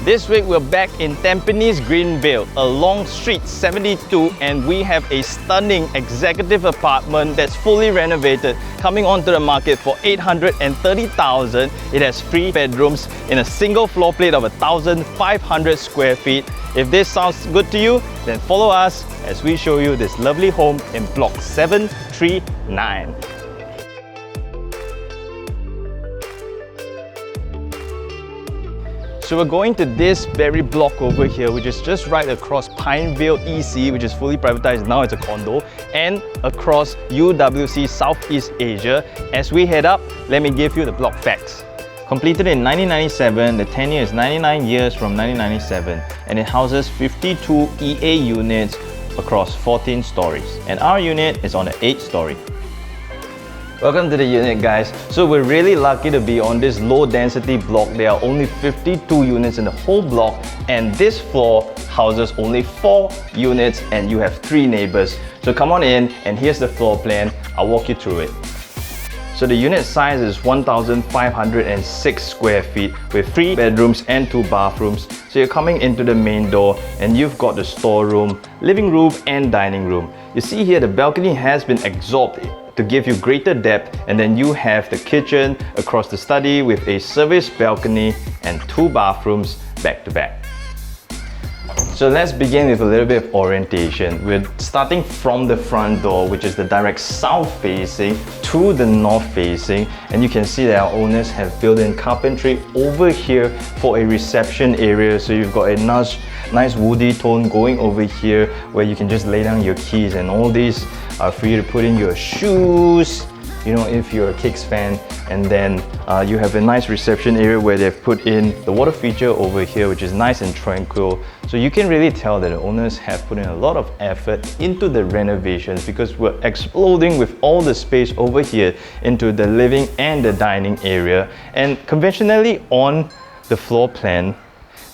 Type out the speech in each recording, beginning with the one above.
This week we're back in Tampines Green Vale along Street 72, and we have a stunning executive apartment that's fully renovated coming onto the market for 830,000. It has 3 bedrooms in a single floor plate of 1,500 square feet. If this sounds good to you, then follow us as we show you this lovely home in block 739. So we're going to this very block over here, which is just right across Pinevale EC, which is fully privatized, now it's a condo, and across UWC Southeast Asia. As we head up, let me give you the block facts. Completed in 1997, the tenure is 99 years from 1997, and it houses 52 EA units across 14 stories. And our unit is on the 8th story. Welcome to the unit, guys. So we're really lucky to be on this low density block. There are only 52 units in the whole block, and this floor houses only 4 units, and you have 3 neighbors. So come on in, and here's the floor plan. I'll walk you through it. So the unit size is 1,506 square feet with 3 bedrooms and 2 bathrooms. So you're coming into the main door, and you've got the storeroom, living room and dining room. You see here the balcony has been absorbed to give you greater depth, and then you have the kitchen across the study with a service balcony and 2 bathrooms back to back. So let's begin with a little bit of orientation. We're starting from the front door, which is the direct south facing, to the north facing, and you can see that our owners have built in carpentry over here for a reception area. So you've got a nice woody tone going over here where you can just lay down your keys, and all these are for you to put in your shoes, you know, if you're a Kicks fan. And then you have a nice reception area where they've put in the water feature over here, which is nice and tranquil. So you can really tell that the owners have put in a lot of effort into the renovations, because we're exploding with all the space over here into the living and the dining area. And conventionally on the floor plan,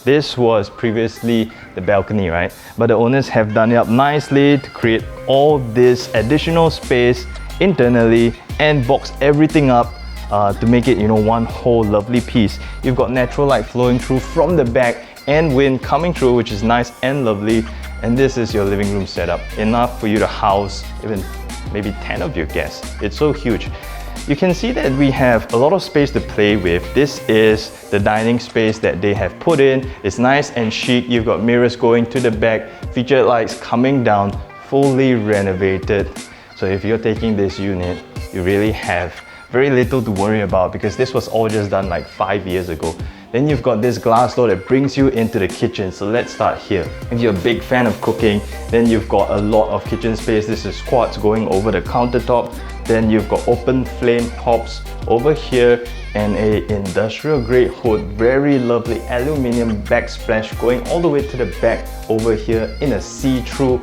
this was previously the balcony, right? But the owners have done it up nicely to create all this additional space internally and box everything up to make it, you know, one whole lovely piece. You've got natural light flowing through from the back and wind coming through, which is nice and lovely. And this is your living room setup, enough for you to house even maybe 10 of your guests. It's so huge. You can see that we have a lot of space to play with. This is the dining space that they have put in. It's nice and chic. You've got mirrors going to the back, featured lights coming down, fully renovated. So if you're taking this unit, you really have very little to worry about, because this was all just done like 5 years ago. Then you've got this glass door that brings you into the kitchen. So let's start here. If you're a big fan of cooking, then you've got a lot of kitchen space. This is quartz going over the countertop. Then you've got open flame hobs over here and a industrial grade hood. Very lovely aluminium backsplash going all the way to the back over here in a see-through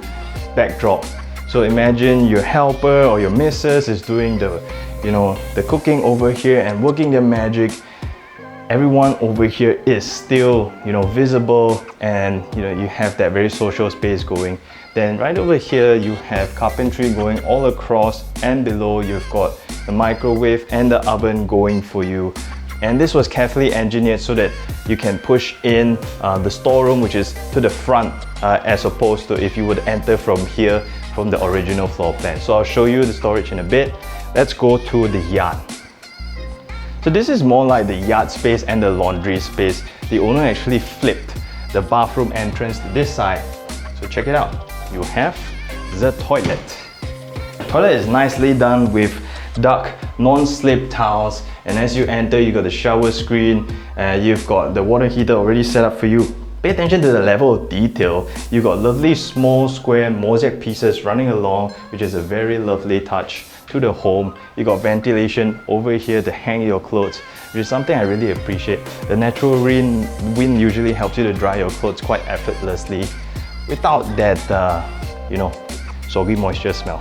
backdrop. So imagine your helper or your missus is doing the cooking over here and working their magic. Everyone over here is still, visible, and you have that very social space going. Then right over here you have carpentry going all across, and below you've got the microwave and the oven going for you. And this was carefully engineered so that you can push in the storeroom, which is to the front, as opposed to if you would enter from here from the original floor plan. So I'll show you the storage in a bit. Let's go to the yard. So this is more like the yard space and the laundry space. The owner actually flipped the bathroom entrance to this side. So check it out. You have the toilet. The toilet is nicely done with dark non-slip tiles, and as you enter you got the shower screen, you've got the water heater already set up for you. Pay attention to the level of detail. You've got lovely small square mosaic pieces running along, which is a very lovely touch to the home. You got ventilation over here to hang your clothes, which is something I really appreciate. The natural wind usually helps you to dry your clothes quite effortlessly without that, soggy moisture smell.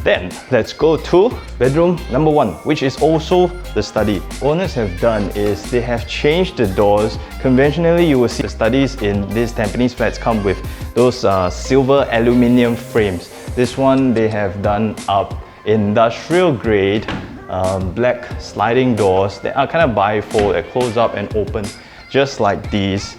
Then let's go to bedroom number 1, which is also the study. Owners have done is they have changed the doors. Conventionally, you will see the studies in these Tampines flats come with those silver aluminium frames. This one they have done up industrial grade black sliding doors that are kind of bifold, that close up and open. just like these.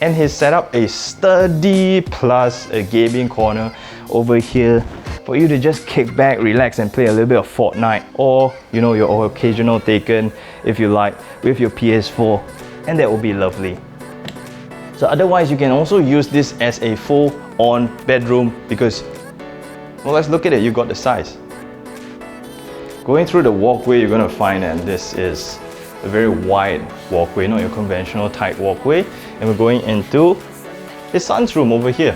And he's set up a study plus a gaming corner over here for you to just kick back, relax and play a little bit of Fortnite, or your occasional Taken if you like, with your PS4, and that will be lovely. So otherwise you can also use this as a full-on bedroom because, well, let's look at it, you got the size. Going through the walkway, you're going to find that this is a very wide walkway, not your conventional tight walkway. And we're going into the son's room over here.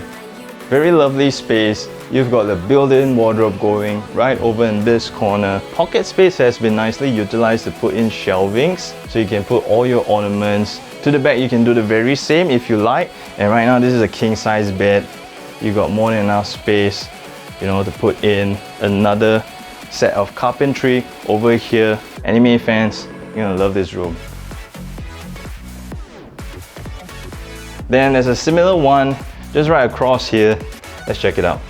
Very lovely space. You've got the built-in wardrobe going right over in this corner. Pocket space has been nicely utilized to put in shelvings, so you can put all your ornaments. To the back, you can do the very same if you like. And right now, this is a king-size bed. You've got more than enough space, to put in another set of carpentry over here. Anime fans, you're gonna love this room. Then there's a similar one just right across here. Let's check it out.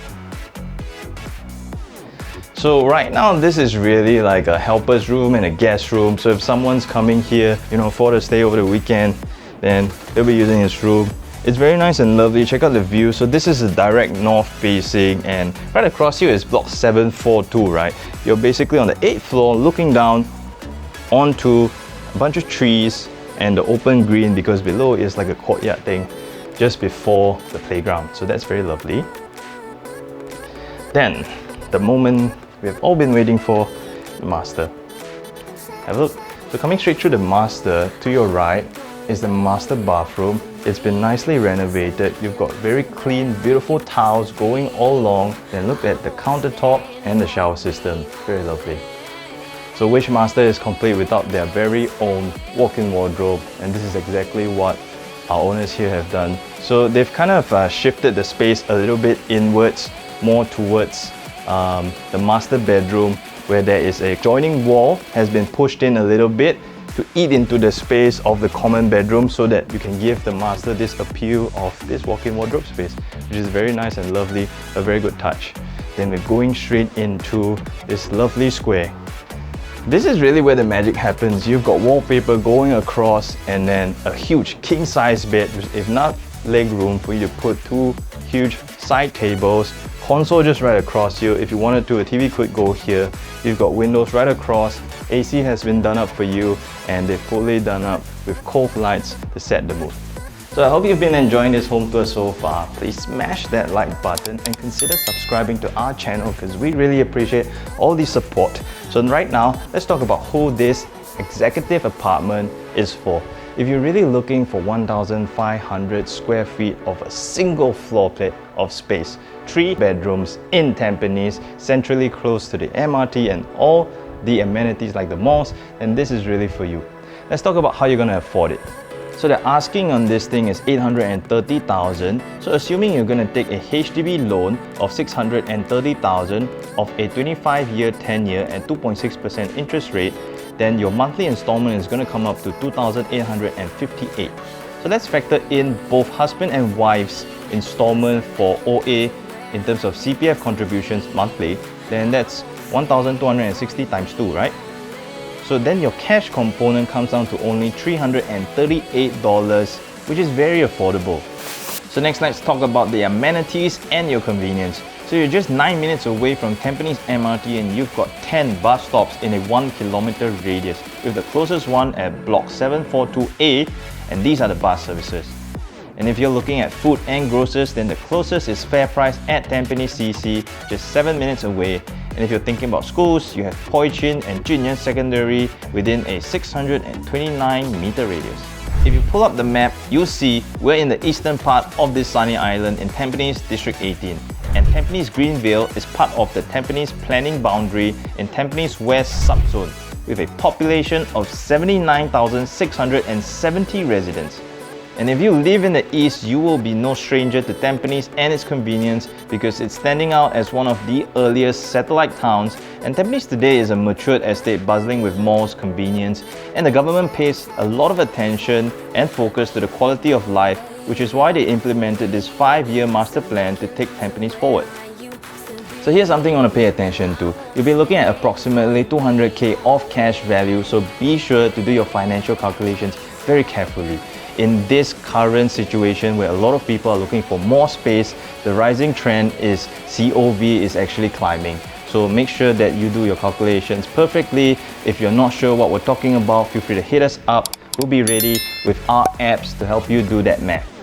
So right now, this is really like a helper's room and a guest room. So if someone's coming here, for to stay over the weekend, then they'll be using this room. It's very nice and lovely. Check out the view. So this is a direct north facing, and right across here is block 742, right? You're basically on the 8th floor looking down onto a bunch of trees and the open green, because below is like a courtyard thing just before the playground. So that's very lovely. Then the moment we have all been waiting for, the master. Have a look. So coming straight through the master, to your right is the master bathroom. It's been nicely renovated. You've got very clean, beautiful tiles going all along. Then look at the countertop and the shower system. Very lovely. So which master is complete without their very own walk-in wardrobe? And this is exactly what our owners here have done. So they've kind of shifted the space a little bit inwards, more towards the master bedroom, where there is a joining wall has been pushed in a little bit to eat into the space of the common bedroom, so that you can give the master this appeal of this walk-in wardrobe space, which is very nice and lovely, a very good touch. Then we're going straight into this lovely square. This is really where the magic happens. You've got wallpaper going across, and then a huge king-size bed with enough leg room for you to put two huge side tables. Console just right across you. If you wanted to, a TV could go here. You've got windows right across. AC has been done up for you, and they've fully done up with cove lights to set the mood. So I hope you've been enjoying this home tour so far. Please smash that like button and consider subscribing to our channel, because we really appreciate all the support. So right now, let's talk about who this executive apartment is for. If you're really looking for 1,500 square feet of a single floor plate of space, 3 bedrooms in Tampines, centrally close to the MRT and all the amenities like the malls, then this is really for you. Let's talk about how you're gonna afford it. So the asking on this thing is 830,000. So assuming you're gonna take a HDB loan of 630,000 of a 25-year tenure at 2.6% interest rate, then your monthly installment is going to come up to 2,858. So let's factor in both husband and wife's installment for OA in terms of CPF contributions monthly, then that's 1,260 times 2, right? So then your cash component comes down to only $338, which is very affordable. So next, let's talk about the amenities and your convenience. So you're just 9 minutes away from Tampines MRT, and you've got 10 bus stops in a 1 kilometer radius, with the closest one at block 742A, and these are the bus services. And if you're looking at food and grocers, then the closest is Fair Price at Tampines CC, just 7 minutes away. And if you're thinking about schools, you have Poi Chin and Junyuan Secondary within a 629 meter radius. If you pull up the map, you'll see we're in the eastern part of this sunny island in Tampines District 18. And Tampines Green Vale is part of the Tampines planning boundary in Tampines West subzone, with a population of 79,670 residents. And if you live in the east, you will be no stranger to Tampines and its convenience, because it's standing out as one of the earliest satellite towns, and Tampines today is a matured estate bustling with malls, convenience, and the government pays a lot of attention and focus to the quality of life, which is why they implemented this 5-year master plan to take Tampines forward. So here's something you want to pay attention to. You'll be looking at approximately 200k of cash value, so be sure to do your financial calculations very carefully. in this current situation where a lot of people are looking for more space, the rising trend is COV is actually climbing. So make sure that you do your calculations perfectly. If you're not sure what we're talking about, feel free to hit us up. We'll be ready with our apps to help you do that math.